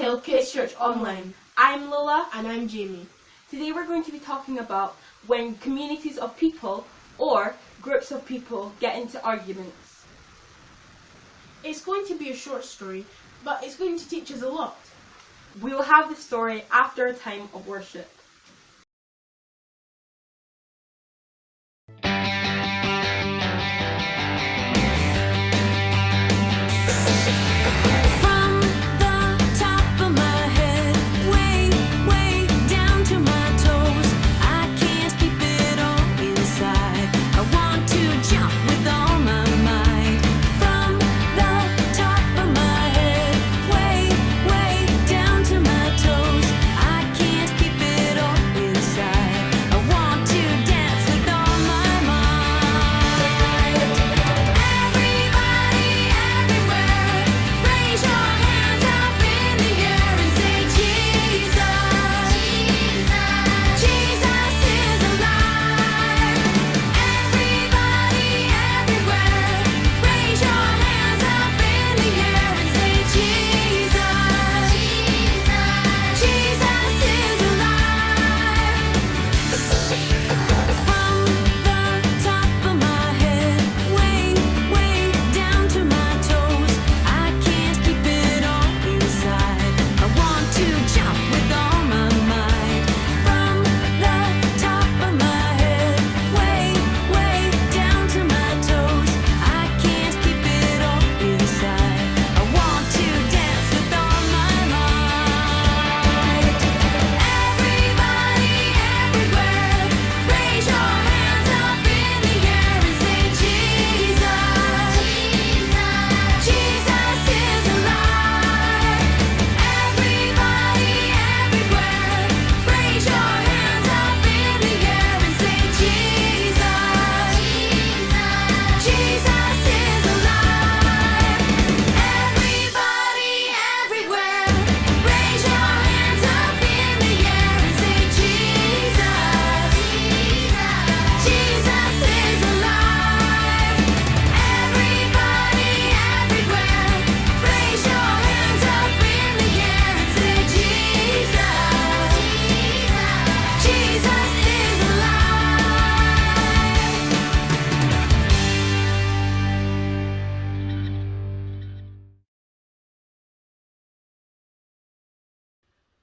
Hill Kids Church Online. I'm Lola. And I'm Jamie. Today we're going to be talking about when communities of people or groups of people get into arguments. It's going to be a short story, but it's going to teach us a lot. We will have the story after a time of worship.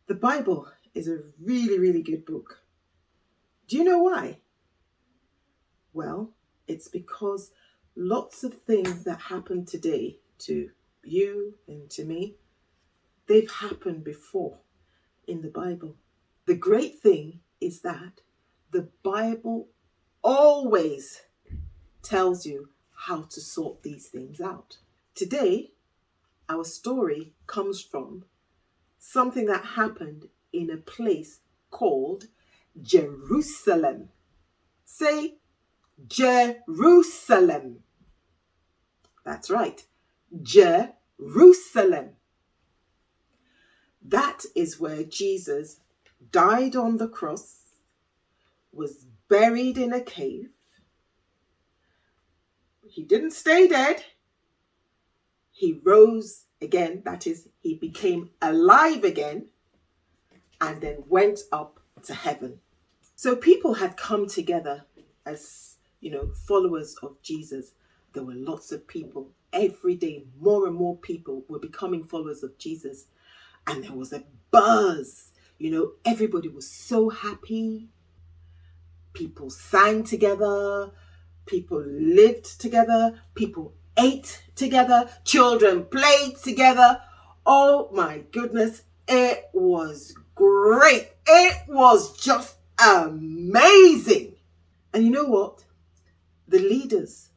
The Bible is a really, really good book. Do you know why? Well, it's because lots of things that happen today to you and to me, they've happened before in the Bible. The great thing is that the Bible always tells you how to sort these things out. Today, our story comes from something that happened in a place called Jerusalem. Say Jerusalem. That's right, Jerusalem. That is where Jesus died on the cross, was buried in a cave. He didn't stay dead. He rose again, that is, he became alive again, and then went up to heaven. So people had come together as, followers of Jesus. There were lots of people. Every day, more and more people were becoming followers of Jesus. And there was a buzz. Everybody was so happy. People sang together. People lived together. People ate together. Children played together. Oh my goodness. It was great. It was just amazing. And you know what? The leaders,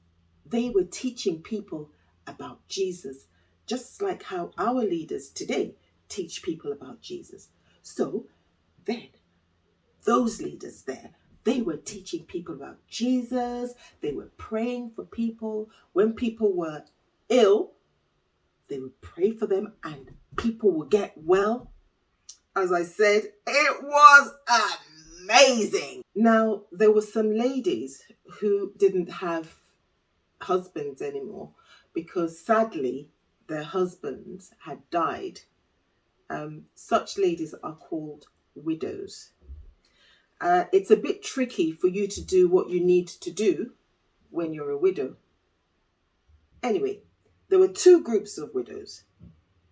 they were teaching people about Jesus, just like how our leaders today teach people about Jesus. So then, those leaders there, they were teaching people about Jesus. They were praying for people. When people were ill, they would pray for them and people would get well. As I said, it was amazing. Now, there were some ladies who didn't have husbands anymore because sadly their husbands had died such ladies are called widows. It's a bit tricky for you to do what you need to do when you're a widow. Anyway, there were two groups of widows.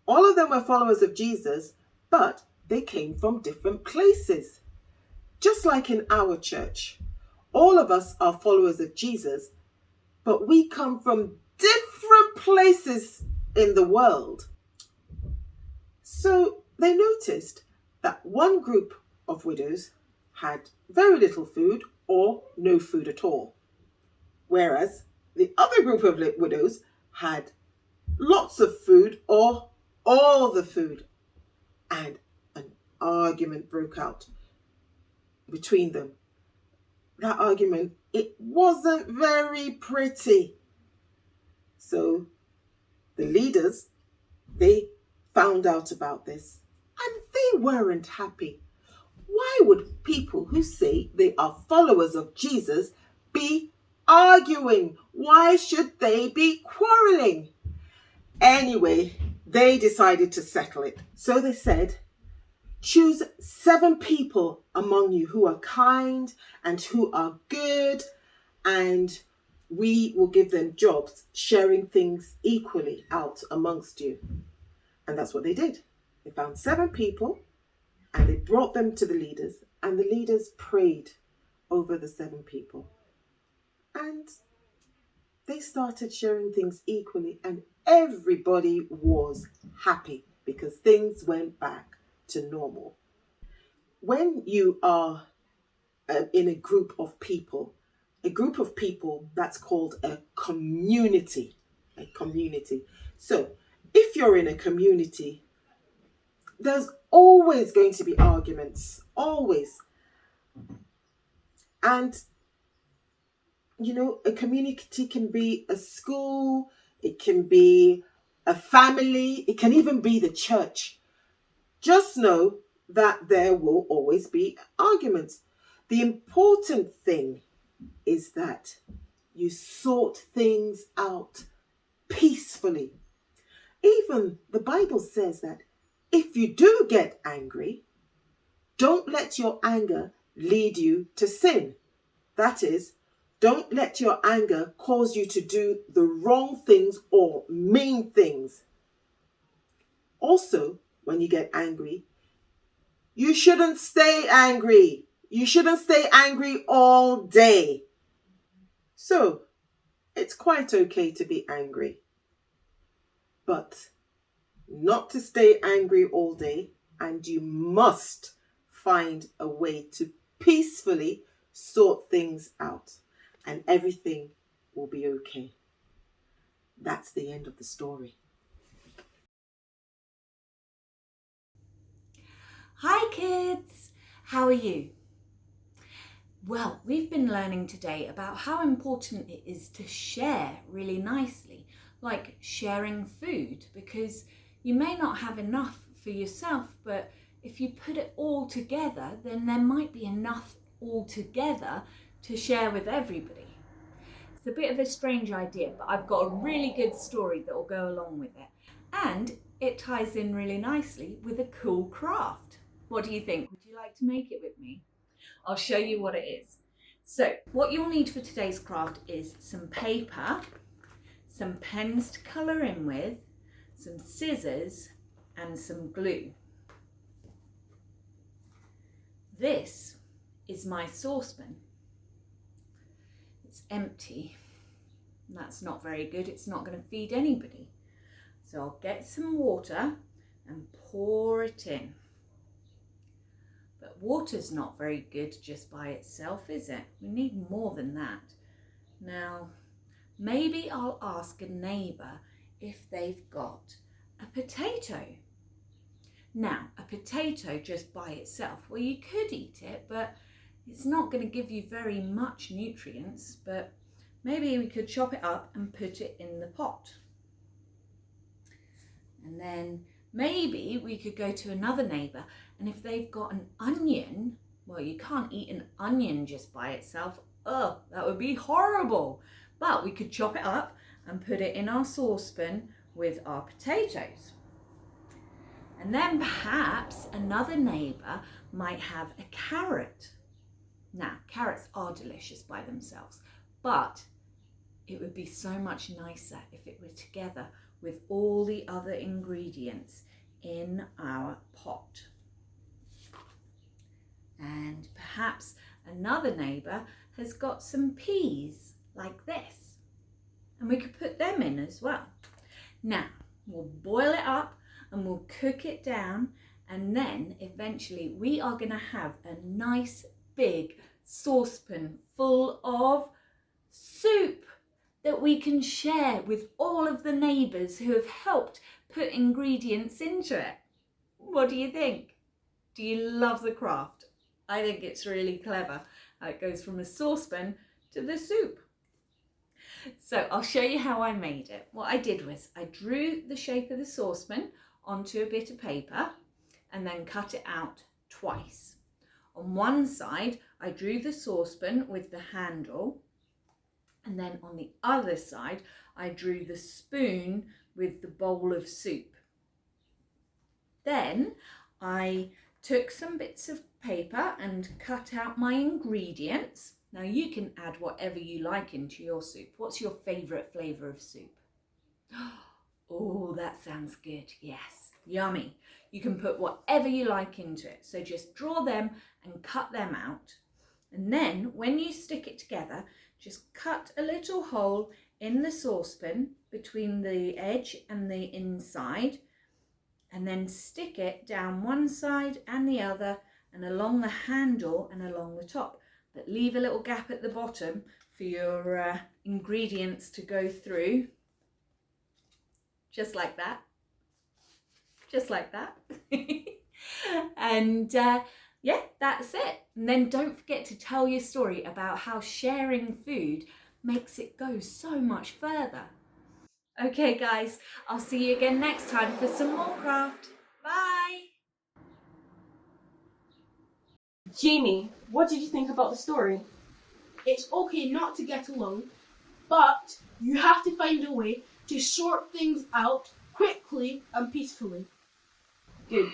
All of them were followers of Jesus, but they came from different places. Just like in our church, all of us are followers of Jesus, but we come from different places in the world. So they noticed that one group of widows had very little food or no food at all, whereas the other group of widows had lots of food or all the food. And an argument broke out between them. That argument, it wasn't very pretty. So the leaders, they found out about this and they weren't happy. Why would people who say they are followers of Jesus be arguing? Why should they be quarreling? Anyway, they decided to settle it. So they said, choose 7 people among you who are kind and who are good, and we will give them jobs, sharing things equally out amongst you. And that's what they did. They found 7 people and they brought them to the leaders, and the leaders prayed over the 7 people. And they started sharing things equally, and everybody was happy because things went back to normal. When you are in a group of people that's called a community. So if you're in a community, there's always going to be arguments, always. And you know, a community can be a school, it can be a family, it can even be the church. Just know that there will always be arguments. The important thing is that you sort things out peacefully. Even the Bible says that if you do get angry, don't let your anger lead you to sin. That is, don't let your anger cause you to do the wrong things or mean things. Also, when you get angry, you shouldn't stay angry. You shouldn't stay angry all day. So, it's quite okay to be angry, but not to stay angry all day, and you must find a way to peacefully sort things out, and everything will be okay. That's the end of the story. Hi kids, how are you? Well, we've been learning today about how important it is to share really nicely, like sharing food, because you may not have enough for yourself, but if you put it all together, then there might be enough all together to share with everybody. It's a bit of a strange idea, but I've got a really good story that will go along with it. And it ties in really nicely with a cool craft. What do you think? Would you like to make it with me? I'll show you what it is. So what you'll need for today's craft is some paper, some pens to colour in with, some scissors and some glue. This is my saucepan. It's empty. That's not very good. It's not going to feed anybody. So I'll get some water and pour it in. But water's not very good just by itself, is it? We need more than that. Now, maybe I'll ask a neighbour if they've got a potato. Now, a potato just by itself, well, you could eat it, but it's not going to give you very much nutrients, but maybe we could chop it up and put it in the pot. And then maybe we could go to another neighbour, and if they've got an onion, well, you can't eat an onion just by itself. Ugh, that would be horrible. But we could chop it up and put it in our saucepan with our potatoes. And then perhaps another neighbour might have a carrot. Now, carrots are delicious by themselves, but it would be so much nicer if it were together with all the other ingredients in our pot. And perhaps another neighbour has got some peas like this, and we could put them in as well. Now, we'll boil it up and we'll cook it down, and then eventually we are going to have a nice big saucepan full of soup that we can share with all of the neighbours who have helped put ingredients into it. What do you think? Do you love the craft? I think it's really clever how it goes from a saucepan to the soup. So I'll show you how I made it. What I did was I drew the shape of the saucepan onto a bit of paper and then cut it out twice. On one side, I drew the saucepan with the handle, and then on the other side, I drew the spoon with the bowl of soup. Then I took some bits of paper and cut out my ingredients. Now you can add whatever you like into your soup. What's your favourite flavour of soup? Oh, that sounds good. Yes, yummy. You can put whatever you like into it. So just draw them and cut them out. And then when you stick it together, just cut a little hole in the saucepan between the edge and the inside, and then stick it down one side and the other and along the handle and along the top. But leave a little gap at the bottom for your ingredients to go through. Just like that. Just like that. And yeah, that's it. And then don't forget to tell your story about how sharing food makes it go so much further. Okay guys, I'll see you again next time for some more craft. Bye! Jamie, what did you think about the story? It's okay not to get along, but you have to find a way to sort things out quickly and peacefully. Good.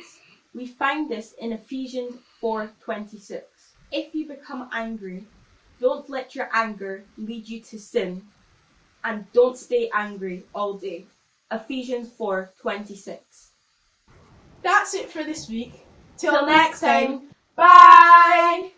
We find this in Ephesians 4:26. If you become angry, don't let your anger lead you to sin, and don't stay angry all day. Ephesians 4:26. That's it for this week. Till next time. Bye!